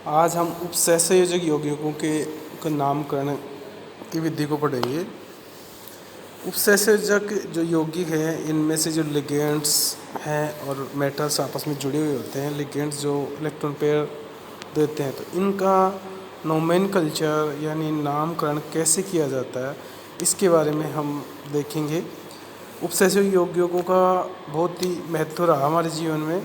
आज हम उपसहसंयोजक यौगिकों के नामकरण की विधि को पढ़ेंगे। उपसहसंयोजक जो यौगिक हैं, इनमें से जो लिगेंड्स हैं और मेटल्स आपस में जुड़े हुए होते हैं, लिगेंड्स जो इलेक्ट्रॉन पेयर देते हैं, तो इनका नोमेनकल्चर यानी नामकरण कैसे किया जाता है, इसके बारे में हम देखेंगे। उपसहसंयोजक यौगिकों का बहुत ही महत्व रहा हमारे जीवन में।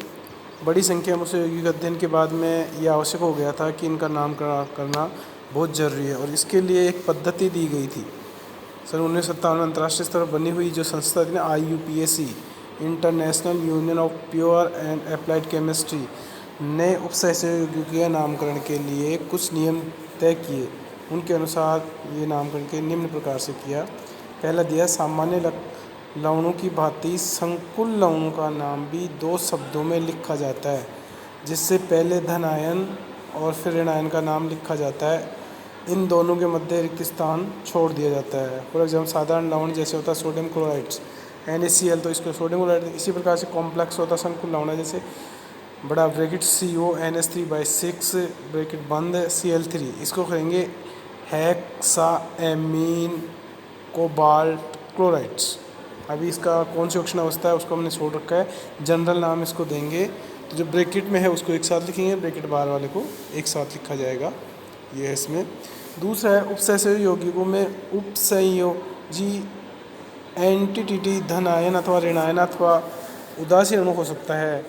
बड़ी संख्या में उसे यौगिक अध्ययन के बाद में यह आवश्यक हो गया था कि इनका नामकरण करना बहुत ज़रूरी है, और इसके लिए एक पद्धति दी गई थी। सन 1957 में अंतर्राष्ट्रीय स्तर पर बनी हुई जो संस्था थी ना, IUPAC, international union of pure and applied chemistry, ने उपसहसंयोजक यौगिकों के नामकरण के लिए कुछ नियम तय किए। उनके अनुसार ये नामकरण के निम्न प्रकार से किया। पहला दिया, सामान्य लवणों की भांति संकुल लवणों का नाम भी दो शब्दों में लिखा जाता है, जिससे पहले धन आयन और फिर ऋण आयन का नाम लिखा जाता है। इन दोनों के मध्य रिक्त स्थान छोड़ दिया जाता है। फॉर एग्जाम्पल, साधारण लवण जैसे होता है सोडियम क्लोराइड NaCl, तो इसको सोडियम क्लोराइड। इसी प्रकार से कॉम्प्लेक्स होता है संकुल लवण, जैसे बड़ा ब्रैकेट CONH3/6 ब्रैकेट बंद Cl3, इसको कहेंगे हेक्साएमीन कोबाल्ट क्लोराइड्स। अभी इसका कौन सी ऑक्सीजन अवस्था है उसको हमने छोड़ रखा है, जनरल नाम इसको देंगे। तो जो ब्रैकेट में है उसको एक साथ लिखेंगे, ब्रैकेट बाहर वाले को एक साथ लिखा जाएगा, ये है इसमें। दूसरा है, उपसहसंयोजक यौगिकों में उपसंयोजी एंटिटी धन आयन अथवा ऋण आयन अथवा उदासीन अणु हो सकता है।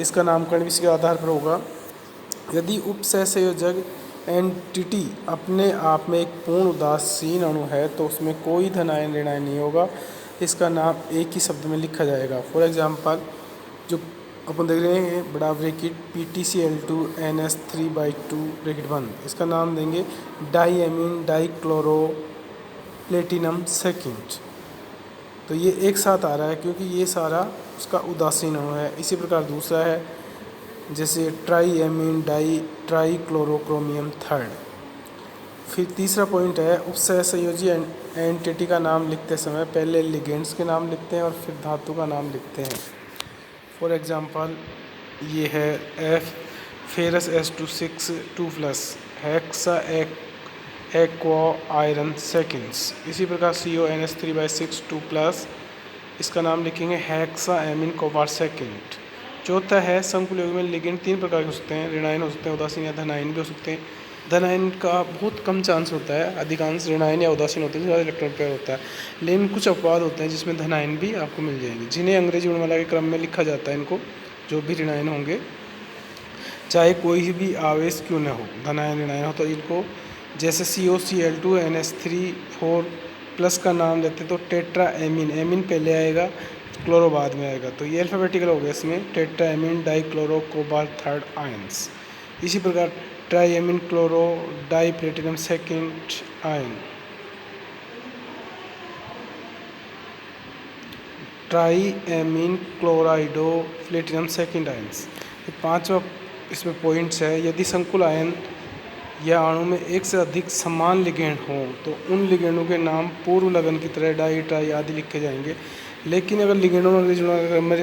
इसका नामकरण भी इसके आधार पर होगा। यदि उपसहसंयोजक एंटिटी अपने आप में एक पूर्ण उदासीन अणु है तो उसमें कोई धन आयन ऋण आयन नहीं होगा। इसका नाम एक ही शब्द में लिखा जाएगा। फॉर एग्जांपल, जो अपन देख रहे हैं बड़ा ब्रैकेट PtCl2 NH3/2 ब्रैकेट बंद, इसका नाम देंगे डाईएमीन डाईक्लोरो प्लेटिनम सेकेंड। तो ये एक साथ आ रहा है क्योंकि ये सारा उसका उदासीन अणु है। इसी प्रकार दूसरा है, जैसे ट्राईएमीन ट्राईक्लोरोक्रोमियम थर्ड। फिर तीसरा पॉइंट है, उपसहसंयोजी एंटिटी का नाम लिखते समय पहले लिगेंड्स के नाम लिखते हैं और फिर धातु का नाम लिखते हैं। फॉर एग्जांपल, ये है ferrous S2 2+ hexa aqua iron seconds. इसी प्रकार CONH3/6 2+, इसका नाम लिखेंगे हेक्सा एमीन कोबाल्ट सेकेंड। चौथा है, संकुल यौगिक में लिगेंड तीन प्रकार के हो सकते हैं, ऋण आयन हो सकते हैं, उदासीन या धन आयन भी हो सकते हैं। धन आयन का बहुत कम चांस होता है, अधिकांश ऋण आयन या उदासीन होते हैं, ज़्यादा इलेक्ट्रॉन पेयर होता है। लेकिन कुछ अपवाद होते हैं जिसमें धन आयन भी आपको मिल जाएंगे, जिन्हें अंग्रेजी वर्णमाला के क्रम में लिखा जाता है। इनको जो भी ऋण आयन होंगे, चाहे कोई भी आवेश क्यों न हो, धन आयन ऋण आयन हो, तो इनको जैसे COCl2 NH3 4+ का नाम लेते तो टेट्रा एमीन, एमीन पहले आएगा, क्लोरो बाद में आएगा, तो ये अल्फ़ाबेटिकल हो गया इसमें, tetra amine dichloro cobalt third ions. इसी प्रकार triamine chloro di platinum second ion, triamine chlorido platinum second ions. पांचवा इसमें पॉइंट्स है, यदि संकुल आयन या अणु में एक से अधिक समान लिगेंड हो तो उन लिगेंडों के नाम पूर्व लगन की तरह डाई ट्राई आदि लिखे जाएंगे। लेकिन अगर लिगेंडों में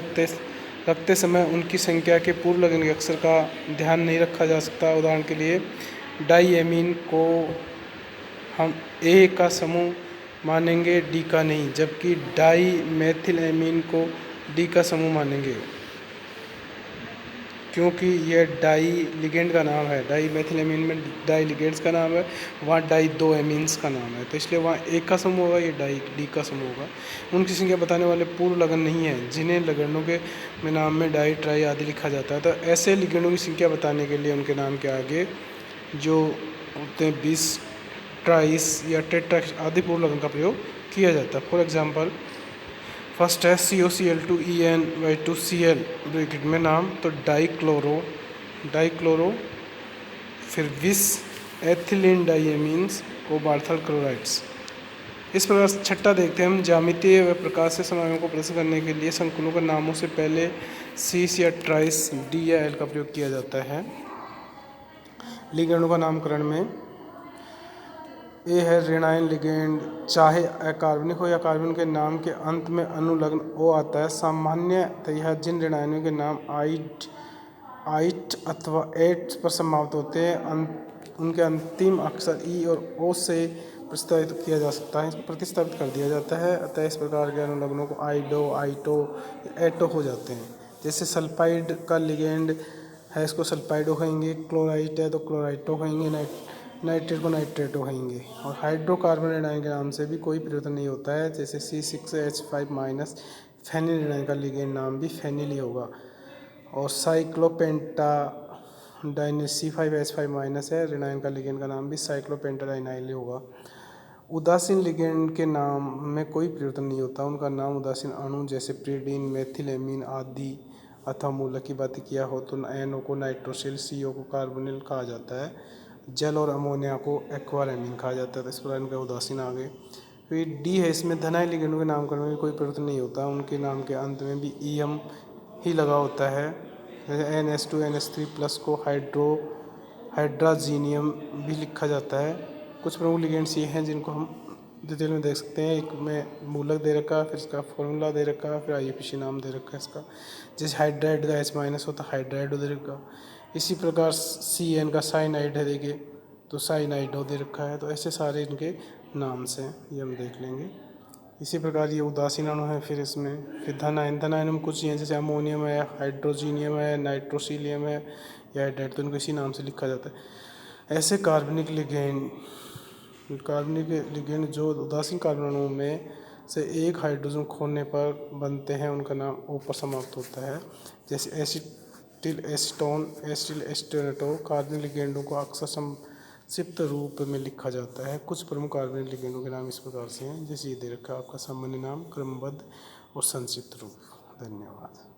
रखते समय उनकी संख्या के पूर्व लगन के अक्षर का ध्यान नहीं रखा जा सकता। उदाहरण के लिए, डाईएमीन को हम A का समूह मानेंगे, D का नहीं, जबकि डाई मेथिल एमीन को D का समूह मानेंगे, क्योंकि यह डाई लिगेंड का नाम है। डाई मेथिल एमीन में डाई लिगेंड्स का नाम है, वहाँ डाई दो एमीन्स का नाम है, तो इसलिए वहाँ एक का समूह होगा, ये डाई D का समूह होगा। उनकी संख्या बताने वाले पूर्व लगन नहीं है, जिन्हें लिगेंडों के में नाम में डाई ट्राई आदि लिखा जाता है। तो ऐसे लिगेंडों की संख्या बताने के लिए उनके नाम के आगे जो होते हैं 20, ट्राइस या टेट्रा आदि पूर्व लगन का प्रयोग किया जाता है। फॉर एग्जाम्पल, फर्स्ट है COCl2 En/2Cl ब्रैकेट में नाम, तो डाईक्लोरो, फिर 20 एथिलीन डाईएमीन्स कोबाल्ट क्लोराइड्स। इस प्रकार छठा देखते हैं हम, ज्यामितीय व प्रकाश से समायों को प्रदर्शित करने के लिए संकुलों के नामों से पहले सीस या ट्राइस, D या L का प्रयोग किया जाता है। लिगेंडों का नामकरण में ए है ऋणायन लिगेंड, चाहे अकार्बनिक हो या कार्बन के नाम के अंत में अनुलग्न ओ आता है। सामान्यतः जिन ऋणायनों के नाम आइड आइट अथवा एट पर समाप्त होते हैं। उनके अंतिम अक्षर ई और ओ से प्रतिस्थापित किया जा सकता है, प्रतिस्थापित कर दिया जाता है। अतः इस प्रकार के अनुलग्नों को आइडो, आइटो, एटो हो जाते हैं। जैसे सल्फाइड का लिगेंड है, इसको सल्फाइडो कहेंगे। क्लोराइट है तो क्लोराइटो कहेंगे। नाइट्रेट को नाइट्रेटो कहेंगे। और हाइड्रोकार्बन एनायन के नाम से भी कोई परिवर्तन नहीं होता है। जैसे C6H5- फेनिल एनायन का लिगेंड नाम भी फेनिल ही होगा। और साइक्लोपेंटाडाइनिल C5H5- है, रेनाइन का लिगेंड का नाम भी साइक्लोपेंटाडाइनाइल ही होगा। उदासीन लिगेंड के नाम में कोई परिवर्तन नहीं होता, उनका नाम उदासीन अणु जैसे प्रीडीन, मेथिलेमीन आदि अथवा मूलक की बात किया हो तो NO को नाइट्रोसिल, CO को कार्बोनिल कहा जाता है, जल और अमोनिया को एक्वारेमीन कहा जाता है। तो इस प्रकार इनका उदासीन आ गए। फिर D है, इसमें धनाय लिगेंडों के नामकरण में भी कोई परिवर्तन नहीं होता, उनके नाम के अंत में भी EM ही लगा होता है। जैसे NH2 NH3+ को हाइड्राजीनियम भी लिखा जाता है। कुछ प्रमुख लिगेंड्स ये हैं जिनको हम डिटेल में देख सकते हैं। एक में मूलक दे रखा है, फिर इसका फॉर्मूला दे रखा है, फिर IUPAC नाम दे रखा है इसका। जैसे हाइड्राइड का H- होता है, हाइड्राइडो दे रखा। इसी प्रकार CN का साइनाइड है, देखिए तो साइनाइडो दे रखा है। तो ऐसे सारे इनके नाम से ये हम देख लेंगे। इसी प्रकार ये उदासीन अणु है। फिर इसमें फिर धनायन में कुछ हैं, जैसे अमोनियम है, हाइड्रोजीनियम है, नाइट्रोसिलियम है या हाइड्राइड, तो इनको इसी नाम से लिखा जाता है। ऐसे कार्बनिक लिगेंड जो उदासीन कार्बन अणुओं में से एक हाइड्रोजन खोने पर बनते हैं, उनका नाम O पर समाप्त होता है। जैसे एसिटिल एसीटोन, एसिटिल एस्टेटो। कार्बनिक लिगेंडों को अक्सर संक्षिप्त रूप में लिखा जाता है। कुछ प्रमुख कार्बनिक लिगेंडों के नाम इस प्रकार से हैं, जैसे ये दे रखा है आपका सामान्य नाम, क्रमबद्ध और संक्षिप्त रूप। धन्यवाद।